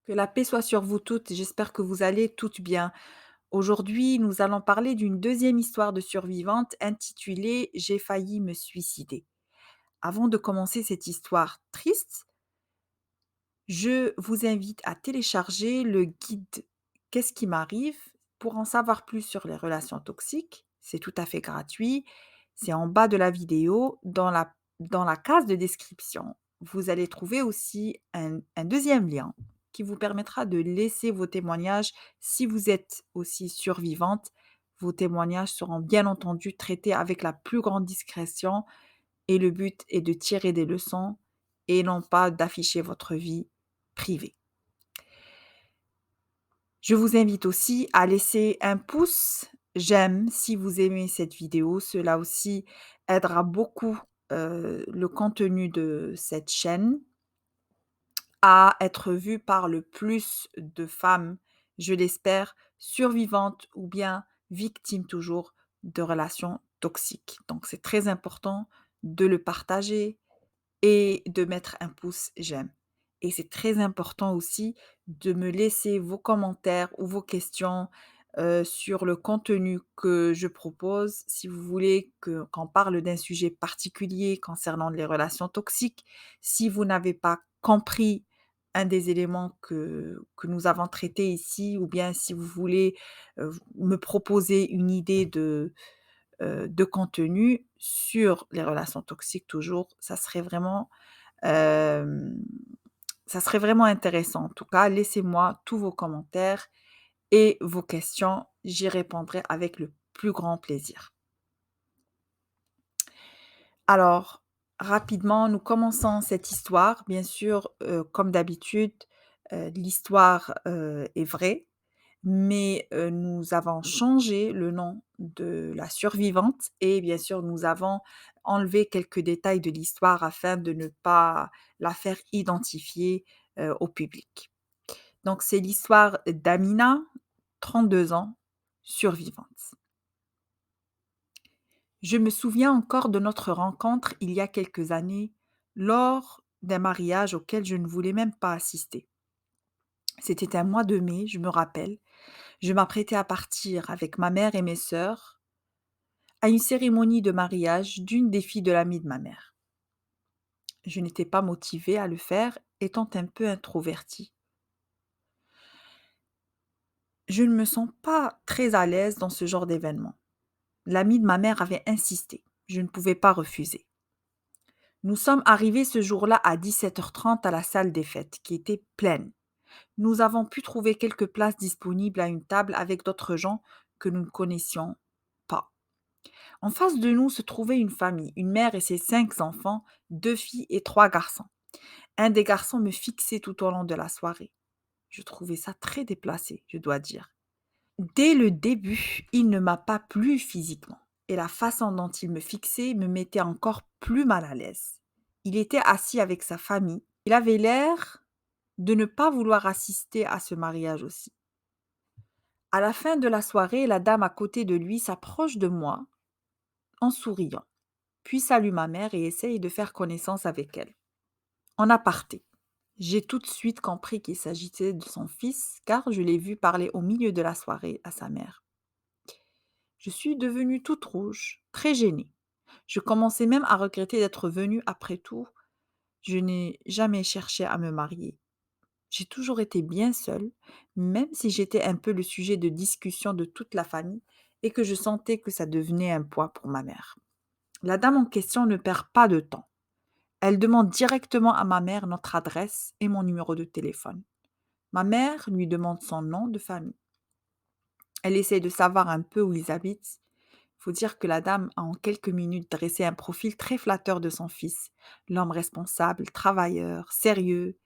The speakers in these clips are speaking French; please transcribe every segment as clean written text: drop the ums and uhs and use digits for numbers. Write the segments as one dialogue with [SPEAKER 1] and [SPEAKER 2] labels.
[SPEAKER 1] Que la paix soit sur vous toutes, j'espère que vous allez toutes bien. Aujourd'hui, nous allons parler d'une deuxième histoire de survivante intitulée «J'ai failli me suicider». Avant de commencer cette histoire triste, je vous invite à télécharger le guide «Qu'est-ce qui m'arrive?» pour en savoir plus sur les relations toxiques. C'est tout à fait gratuit. C'est en bas de la vidéo, dans la case de description. Vous allez trouver aussi un deuxième lien qui vous permettra de laisser vos témoignages si vous êtes aussi survivante. Vos témoignages seront bien entendu traités avec la plus grande discrétion et le but est de tirer des leçons et non pas d'afficher votre vie privée. Je vous invite aussi à laisser un pouce j'aime si vous aimez cette vidéo. Cela aussi aidera beaucoup, le contenu de cette chaîne à être vu par le plus de femmes, je l'espère, survivantes ou bien victimes toujours de relations toxiques. Donc c'est très important de le partager et de mettre un pouce j'aime. Et c'est très important aussi de me laisser vos commentaires ou vos questions, sur le contenu que je propose. Si vous voulez qu'on parle d'un sujet particulier concernant les relations toxiques, si vous n'avez pas compris un des éléments que nous avons traités ici ou bien si vous voulez, me proposer une idée de contenu sur les relations toxiques toujours, hem, ça serait vraiment intéressant. En tout cas, laissez-moi tous vos commentaires et vos questions, j'y répondrai avec le plus grand plaisir. Alors, rapidement, nous commençons cette histoire. Bien sûr, comme d'habitude, l'histoire, est vraie, mais, nous avons changé le nom de la survivante et bien sûr, nous avons enlevé quelques détails de l'histoire afin de ne pas la faire identifier, au public. Donc c'est l'histoire d'Amina, 32 ans, survivante. Je me souviens encore de notre rencontre il y a quelques années, lors d'un mariage auquel je ne voulais même pas assister. C'était un mois de mai, je me rappelle. Je m'apprêtais à partir avec ma mère et mes sœurs à une cérémonie de mariage d'une des filles de l'amie de ma mère. Je n'étais pas motivée à le faire, étant un peu introvertie. Je ne me sens pas très à l'aise dans ce genre d'événement. L'amie de ma mère avait insisté. Je ne pouvais pas refuser. Nous sommes arrivés ce jour-là à 17h30 à la salle des fêtes, qui était pleine. Nous avons pu trouver quelques places disponibles à une table avec d'autres gens que nous ne connaissions pas. En face de nous se trouvait une famille, une mère et ses 5 enfants, 2 filles et 3 garçons. Un des garçons me fixait tout au long de la soirée. Je trouvais ça très déplacé, je dois dire. Dès le début, il ne m'a pas plu physiquement et la façon dont il me fixait me mettait encore plus mal à l'aise. Il était assis avec sa famille. Il avait l'air de ne pas vouloir assister à ce mariage aussi. À la fin de la soirée, la dame à côté de lui s'approche de moi en souriant, puis salue ma mère et essaye de faire connaissance avec elle. En aparté, j'ai tout de suite compris qu'il s'agissait de son fils car je l'ai vu parler au milieu de la soirée à sa mère. Je suis devenue toute rouge, très gênée. Je commençais même à regretter d'être venue après tout. Je n'ai jamais cherché à me marier. J'ai toujours été bien seule, même si j'étais un peu le sujet de discussion de toute la famille et que je sentais que ça devenait un poids pour ma mère. La dame en question ne perd pas de temps. Elle demande directement à ma mère notre adresse et mon numéro de téléphone. Ma mère lui demande son nom de famille. Elle essaie de savoir un peu où ils habitent. Il faut dire que la dame a en quelques minutes dressé un profil très flatteur de son fils, l'homme responsable, travailleur, sérieux,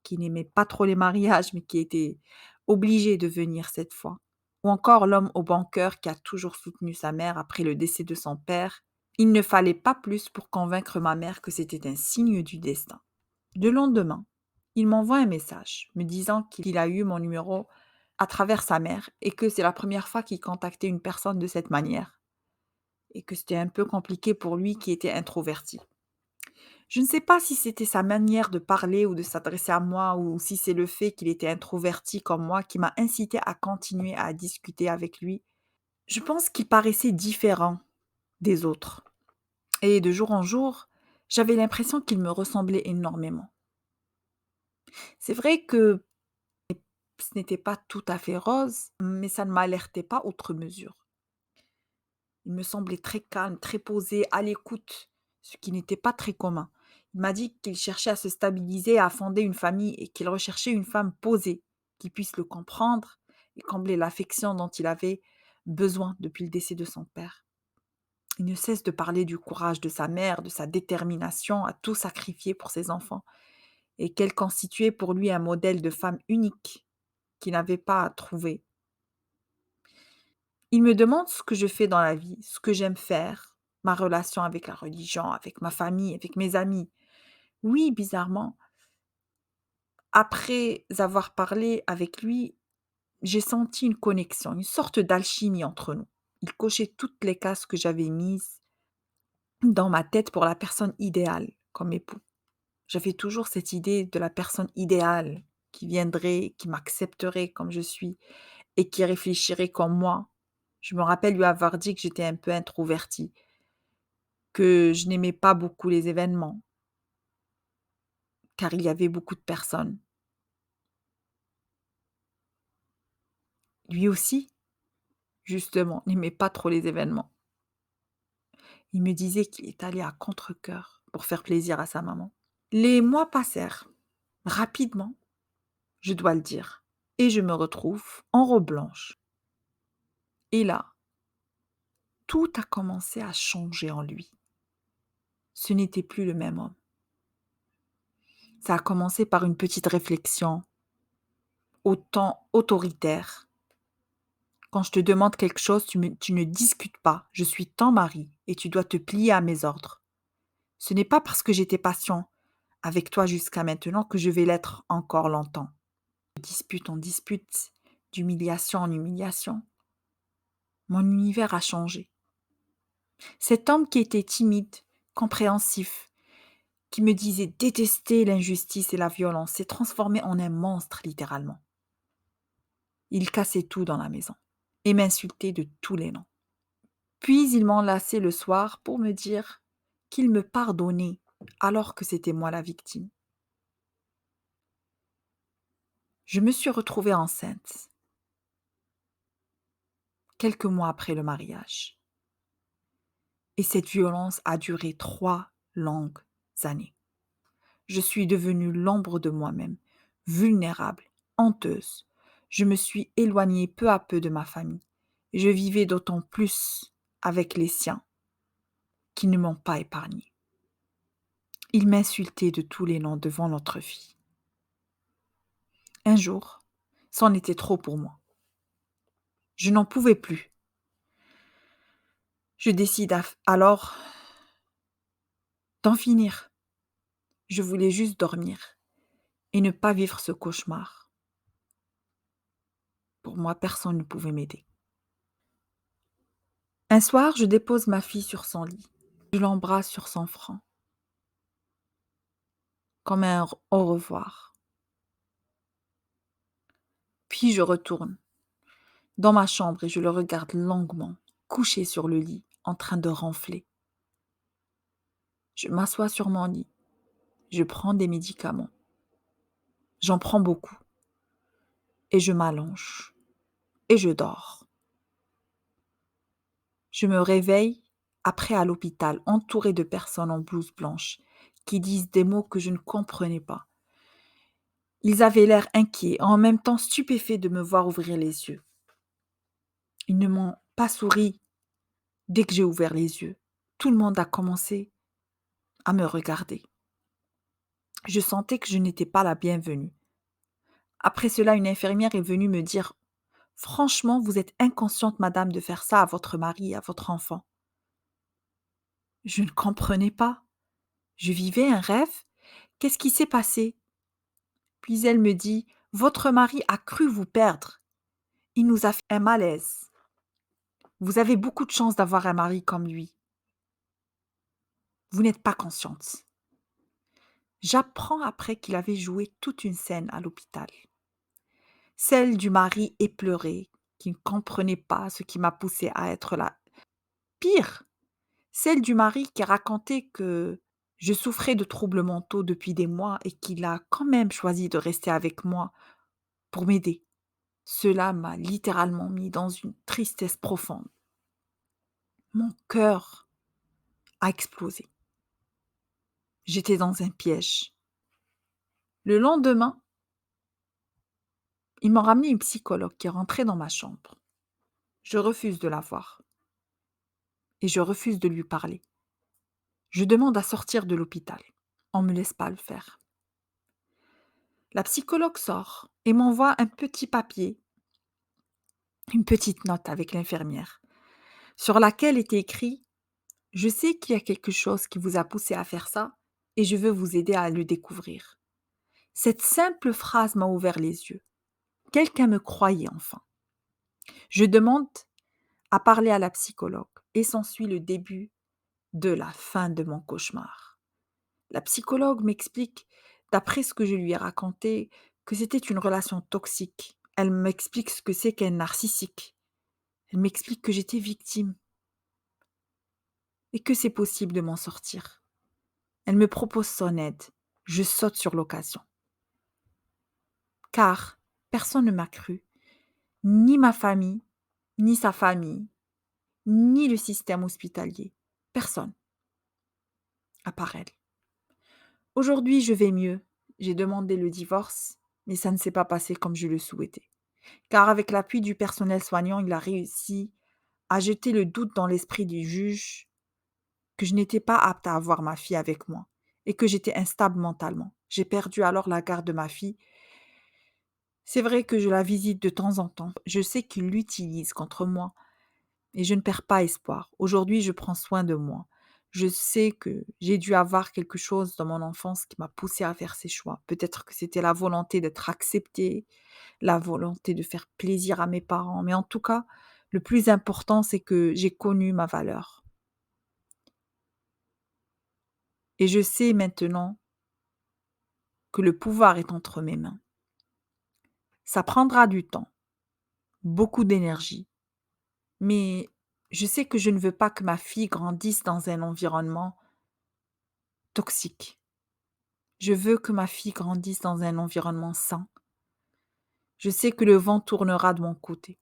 [SPEAKER 1] qui n'aimait pas trop les mariages, mais qui était obligé de venir cette fois. Ou encore l'homme au bon cœur qui a toujours soutenu sa mère après le décès de son père. Il ne fallait pas plus pour convaincre ma mère que c'était un signe du destin. Le lendemain, il m'envoie un message me disant qu'il a eu mon numéro à travers sa mère et que c'est la première fois qu'il contactait une personne de cette manière et que c'était un peu compliqué pour lui qui était introverti. Je ne sais pas si c'était sa manière de parler ou de s'adresser à moi ou si c'est le fait qu'il était introverti comme moi qui m'a incité à continuer à discuter avec lui. Je pense qu'il paraissait différent des autres et de jour en jour, j'avais l'impression qu'il me ressemblait énormément. C'est vrai que ce n'était pas tout à fait rose, mais ça ne m'alertait pas outre mesure. Il me semblait très calme, très posé, à l'écoute, ce qui n'était pas très commun. Il m'a dit qu'il cherchait à se stabiliser, à fonder une famille et qu'il recherchait une femme posée, qui puisse le comprendre et combler l'affection dont il avait besoin depuis le décès de son père. Il ne cesse de parler du courage de sa mère, de sa détermination à tout sacrifier pour ses enfants, et qu'elle constituait pour lui un modèle de femme unique qu'il n'avait pas à trouver. Il me demande ce que je fais dans la vie, ce que j'aime faire, ma relation avec la religion, avec ma famille, avec mes amis. Oui, bizarrement, après avoir parlé avec lui, j'ai senti une connexion, une sorte d'alchimie entre nous. Il cochait toutes les cases que j'avais mises dans ma tête pour la personne idéale comme époux. J'avais toujours cette idée de la personne idéale qui viendrait, qui m'accepterait comme je suis et qui réfléchirait comme moi. Je me rappelle lui avoir dit que j'étais un peu introvertie, que je n'aimais pas beaucoup les événements, car il y avait beaucoup de personnes. Lui aussi, justement, n'aimait pas trop les événements. Il me disait qu'il est allé à contre-cœur pour faire plaisir à sa maman. Les mois passèrent, rapidement, je dois le dire, et je me retrouve en robe blanche. Et là, tout a commencé à changer en lui. Ce n'était plus le même homme. Ça a commencé par une petite réflexion, autant autoritaire. Quand je te demande quelque chose, tu ne discutes pas. Je suis ton mari et tu dois te plier à mes ordres. Ce n'est pas parce que j'étais patient avec toi jusqu'à maintenant que je vais l'être encore longtemps. De dispute en dispute, d'humiliation en humiliation, mon univers a changé. Cet homme qui était timide, compréhensif, qui me disait détester l'injustice et la violence, s'est transformé en un monstre littéralement. Il cassait tout dans la maison et m'insultait de tous les noms. Puis il m'enlaçait le soir pour me dire qu'il me pardonnait alors que c'était moi la victime. Je me suis retrouvée enceinte quelques mois après le mariage. Et cette violence a duré 3 longues années. Je suis devenue l'ombre de moi-même, vulnérable, honteuse. Je me suis éloignée peu à peu de ma famille. Je vivais d'autant plus avec les siens qui ne m'ont pas épargnée. Ils m'insultaient de tous les noms devant notre fille. Un jour, c'en était trop pour moi. Je n'en pouvais plus. Je décide alors d'en finir. Je voulais juste dormir et ne pas vivre ce cauchemar. Pour moi, personne ne pouvait m'aider. Un soir, je dépose ma fille sur son lit. Je l'embrasse sur son front, comme un au revoir. Puis je retourne dans ma chambre et je le regarde longuement, couché sur le lit, en train de ronfler. Je m'assois sur mon lit. Je prends des médicaments. J'en prends beaucoup. Et je m'allonge. Et je dors. Je me réveille après à l'hôpital, entourée de personnes en blouse blanche, qui disent des mots que je ne comprenais pas. Ils avaient l'air inquiets, en même temps stupéfaits de me voir ouvrir les yeux. Ils ne m'ont pas souri dès que j'ai ouvert les yeux. Tout le monde a commencé à me regarder. Je sentais que je n'étais pas la bienvenue. Après cela, une infirmière est venue me dire: «Franchement, vous êtes inconsciente, madame, de faire ça à votre mari et à votre enfant». Je ne comprenais pas. Je vivais un rêve? Qu'est-ce qui s'est passé? Puis elle me dit: «Votre mari a cru vous perdre. Il nous a fait un malaise. Vous avez beaucoup de chance d'avoir un mari comme lui. Vous n'êtes pas consciente». J'apprends après qu'il avait joué toute une scène à l'hôpital. Celle du mari éploré, qui ne comprenait pas ce qui m'a poussée à être là. Pire, celle du mari qui racontait que je souffrais de troubles mentaux depuis des mois et qu'il a quand même choisi de rester avec moi pour m'aider. Cela m'a littéralement mis dans une tristesse profonde. Mon cœur a explosé. J'étais dans un piège. Le lendemain, ils m'ont ramené une psychologue qui est rentrée dans ma chambre. Je refuse de la voir et je refuse de lui parler. Je demande à sortir de l'hôpital. On ne me laisse pas le faire. La psychologue sort et m'envoie un petit papier, une petite note avec l'infirmière, sur laquelle était écrit: «Je sais qu'il y a quelque chose qui vous a poussé à faire ça et je veux vous aider à le découvrir». Cette simple phrase m'a ouvert les yeux. Quelqu'un me croyait enfin. Je demande à parler à la psychologue et s'ensuit le début de la fin de mon cauchemar. La psychologue m'explique, d'après ce que je lui ai raconté, que c'était une relation toxique. Elle m'explique ce que c'est qu'un narcissique. Elle m'explique que j'étais victime et que c'est possible de m'en sortir. Elle me propose son aide. Je saute sur l'occasion. Car personne ne m'a cru, ni ma famille, ni sa famille, ni le système hospitalier. Personne, à part elle. Aujourd'hui, je vais mieux. J'ai demandé le divorce, mais ça ne s'est pas passé comme je le souhaitais. Car avec l'appui du personnel soignant, il a réussi à jeter le doute dans l'esprit du juge que je n'étais pas apte à avoir ma fille avec moi et que j'étais instable mentalement. J'ai perdu alors la garde de ma fille. C'est vrai que je la visite de temps en temps. Je sais qu'il l'utilise contre moi et je ne perds pas espoir. Aujourd'hui, je prends soin de moi. Je sais que j'ai dû avoir quelque chose dans mon enfance qui m'a poussée à faire ces choix. Peut-être que c'était la volonté d'être acceptée, la volonté de faire plaisir à mes parents, mais en tout cas, le plus important, c'est que j'ai connu ma valeur et je sais maintenant que le pouvoir est entre mes mains. Ça prendra du temps, beaucoup d'énergie, mais je sais que je ne veux pas que ma fille grandisse dans un environnement toxique. Je veux que ma fille grandisse dans un environnement sain. Je sais que le vent tournera de mon côté.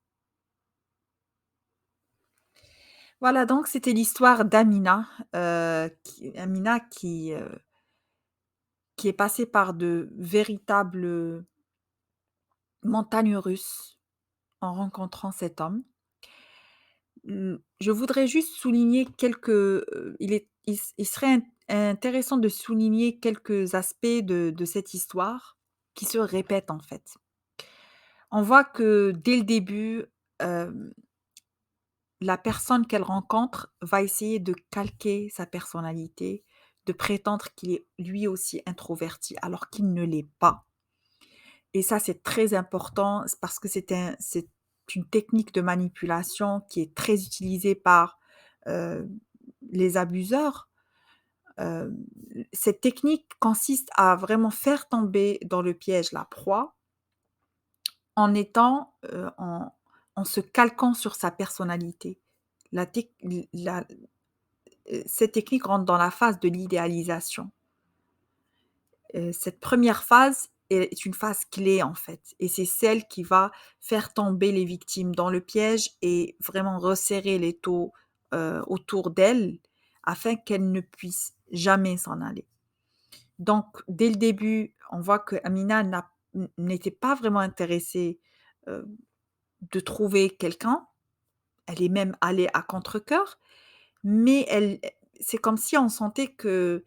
[SPEAKER 1] Voilà, donc c'était l'histoire d'Amina, qui est passée par de véritables montagnes russes en rencontrant cet homme. Je voudrais juste souligner il serait intéressant de souligner quelques aspects de cette histoire qui se répètent, en fait. On voit que dès le début, hem, la personne qu'elle rencontre va essayer de calquer sa personnalité, de prétendre qu'il est lui aussi introverti alors qu'il ne l'est pas. Et ça, c'est très important, c'est parce que c'est une technique de manipulation qui est très utilisée par, heu, les abuseurs. Hem, cette technique consiste à vraiment faire tomber dans le piège la proie en étant, en se calquant sur sa personnalité. La tec la Cette technique rentre dans la phase de l'idéalisation. Cette première phase est une phase clé, en fait, et c'est celle qui va faire tomber les victimes dans le piège et vraiment resserrer l'étau, autour d'elles afin qu'elles ne puissent jamais s'en aller. Donc dès le début, on voit qu'Amina n'était pas vraiment intéressée, heu, de trouver quelqu'un. Elle est même allée à contre-cœur, mais c'est comme si on sentait que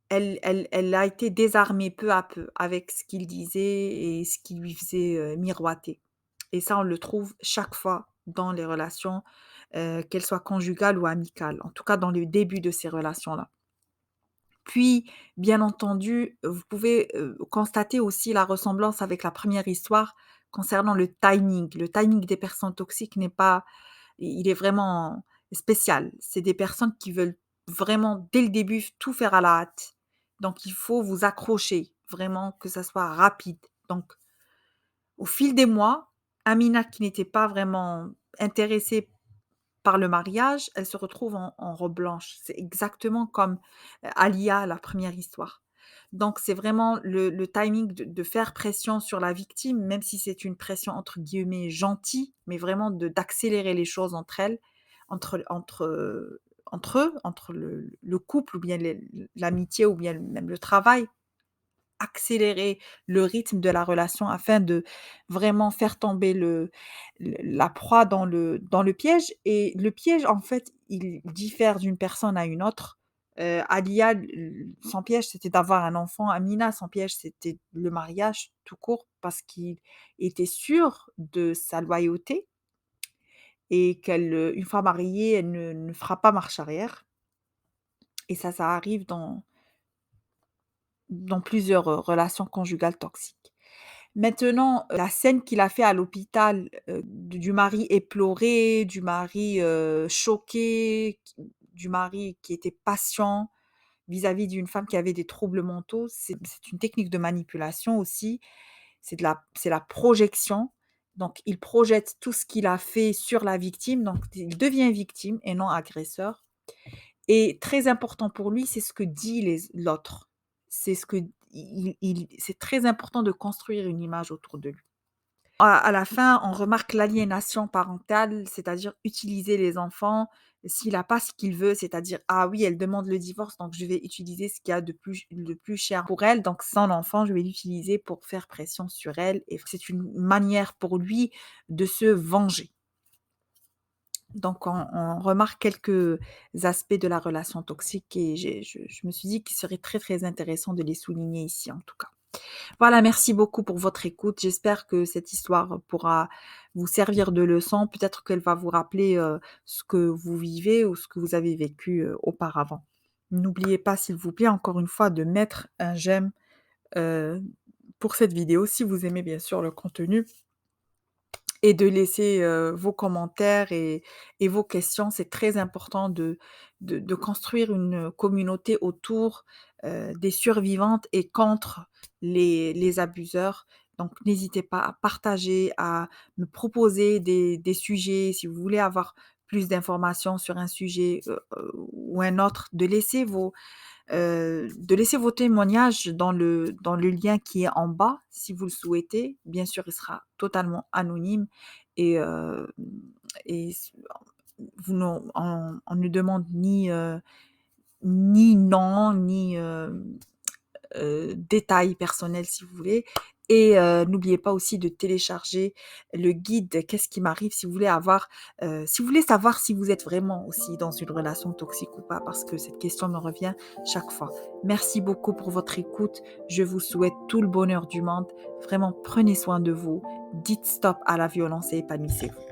[SPEAKER 1] elle a été désarmée peu à peu avec ce qu'il disait et ce qui lui faisait, miroiter, et ça, on le trouve chaque fois dans les relations, qu'elles soient conjugales ou amicales, en tout cas dans le début de ces relations-là. Puis, bien entendu, vous pouvez, constater aussi la ressemblance avec la première histoire concernant le timing. Le timing des personnes toxiques n'est pas il est vraiment spécial. C'est des personnes qui veulent vraiment, dès le début, tout faire à la hâte. Donc il faut vous accrocher, vraiment que ça soit rapide. Donc au fil des mois, Amina qui n'était pas vraiment intéressée par le mariage, elle se retrouve en robe blanche. C'est exactement comme, Alia, la première histoire. Donc c'est vraiment le timing de faire pression sur la victime, même si c'est une pression entre guillemets «gentille», mais vraiment de d'accélérer les choses entre elles, entre eux, entre le couple ou bien l'amitié ou bien même le travail. Accélérer le rythme de la relation afin de vraiment faire tomber la proie dans le piège et le piège, en fait, il diffère d'une personne à une autre. Alia, son piège, c'était d'avoir un enfant. Amina, son piège, c'était le mariage tout court parce qu'il était sûr de sa loyauté et qu'elle, une fois mariée, elle ne fera pas marche arrière et ça arrive dans plusieurs, relations conjugales toxiques. Maintenant, la scène qu'il a fait à l'hôpital, du mari éploré, du mari, choqué, du mari qui était patient vis-à-vis d'une femme qui avait des troubles mentaux, c'est une technique de manipulation aussi. C'est la projection. Donc il projette tout ce qu'il a fait sur la victime, donc il devient victime et non agresseur. Et très important pour lui, c'est ce que dit l'autre. C'est ce que c'est très important de construire une image autour de lui. À la fin, on remarque l'aliénation parentale, c'est-à-dire utiliser les enfants s'il a pas ce qu'il veut, c'est-à-dire: «Ah oui, elle demande le divorce, donc je vais utiliser ce qu'il y a de plus cher pour elle, donc son enfant, je vais l'utiliser pour faire pression sur elle» et c'est une manière pour lui de se venger. Donc on remarque quelques aspects de la relation toxique et je me suis dit qu'il serait très, très intéressant de les souligner ici, en tout cas. Voilà, merci beaucoup pour votre écoute. J'espère que cette histoire pourra vous servir de leçon. Peut-être qu'elle va vous rappeler, ce que vous vivez ou ce que vous avez vécu, auparavant. N'oubliez pas, s'il vous plaît, encore une fois, de mettre un j'aime, heu, pour cette vidéo si vous aimez bien sûr le contenu et de laisser, vos commentaires et vos questions. C'est très important de construire une communauté autour, des survivantes et contre les abuseurs. Donc n'hésitez pas à partager, à me proposer des sujets. Si vous voulez avoir plus d'informations sur un sujet, ou un autre, de laisser vos témoignages dans le lien qui est en bas, si vous le souhaitez. Bien sûr, il sera totalement anonyme et s vous non on ne demande ni nom, ni, détails personnels si vous voulez et n'oubliez pas aussi de télécharger le guide «Qu'est-ce qui m'arrive?» si vous voulez avoir, si vous voulez savoir si vous êtes vraiment aussi dans une relation toxique ou pas, parce que cette question me revient chaque fois. Merci beaucoup pour votre écoute. Je vous souhaite tout le bonheur du monde. Vraiment, prenez soin de vous. Dites stop à la violence et épanouissez-vous.